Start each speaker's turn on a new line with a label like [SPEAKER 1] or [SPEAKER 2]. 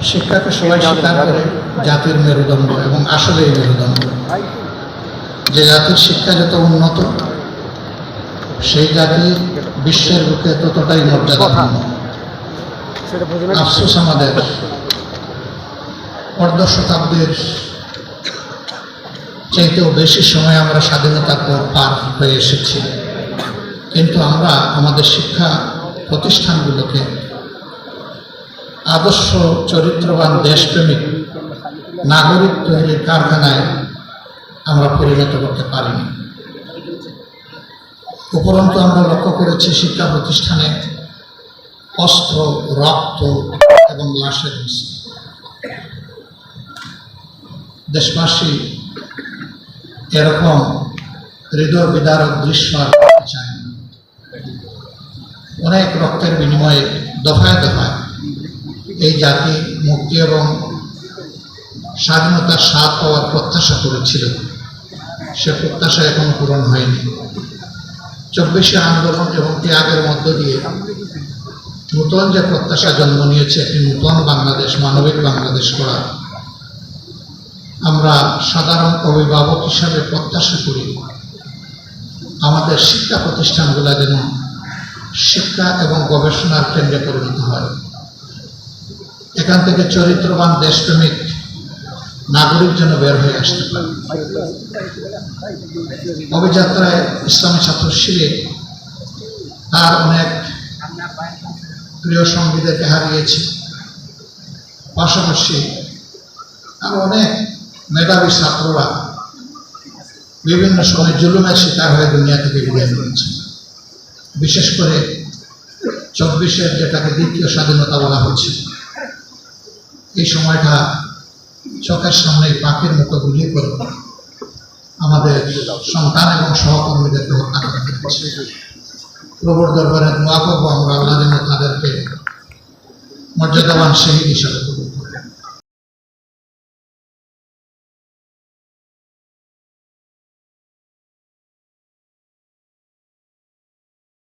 [SPEAKER 1] শিক্ষাকে সবাই স্বীকার করে জাতির মেরুদণ্ড এবং আসলেই মেরুদণ্ড। যে জাতির শিক্ষা যত উন্নত সেই জাতি বিশ্বের বুকে ততটাই মর্যাদাপূর্ণ। আফসোস আমাদের অর্ধ শতাব্দীর চাইতেও বেশি সময় আমরা স্বাধীনতার পর পার হয়ে এসেছি, কিন্তু আমরা আমাদের শিক্ষা প্রতিষ্ঠানগুলোকে আদর্শ চরিত্রবান দেশপ্রেমিক নাগরিক তৈরির কারখানায় আমরা পরিণত করতে পারিনি। উপরন্তু আমরা লক্ষ্য করেছি শিক্ষা প্রতিষ্ঠানে অস্ত্র, রক্ত এবং লাশের মিছিল। দেশবাসী এরকম হৃদয় বিদারক দৃশ্য আর দেখতে চায় না। অনেক রক্তের বিনিময়ে দফায় দফায় এই জাতি মুক্তি এবং স্বাধীনতার স্বাদ পাওয়ার প্রত্যাশা করেছিল, সে প্রত্যাশা এখনো পূরণ হয়নি। 24শে আন্দোলন এবং ত্যাগের মধ্য দিয়ে নূতন যে প্রত্যাশা জন্ম নিয়েছে, একটি নূতন বাংলাদেশ, মানবিক বাংলাদেশ করা, আমরা সাধারণ অভিভাবক হিসাবে প্রত্যাশা করি আমাদের শিক্ষা প্রতিষ্ঠানগুলো যেন শিক্ষা এবং গবেষণার কেন্দ্রে পরিণত হয়। এখান থেকে চরিত্রবান দেশপ্রেমিক নাগরিক যেন বের হয়ে আসতে পারে। অভিযাত্রায় ইসলামী ছাত্র শিবির তার অনেক প্রিয় সঙ্গীদেরকে হারিয়েছে, পাশাপাশি আর অনেক মেধাবী ছাত্ররা বিভিন্ন সময় জুলুমের শিকার হয়ে দুনিয়া থেকে বিদায় করেছে। বিশেষ করে 24-এর যেটাকে দ্বিতীয় স্বাধীনতা বলা হচ্ছে, এই সময়টা চোখের সামনে পাখির মতো গুলিয়ে করে আমাদের সন্তান এবং সহকর্মীদেরকে হত্যা করা হয়েছে। প্রভুর দরবারে দোয়া করবো আমরা, আল্লাহ যেন তাদেরকে মর্যাদাবান শহীদ হিসাবে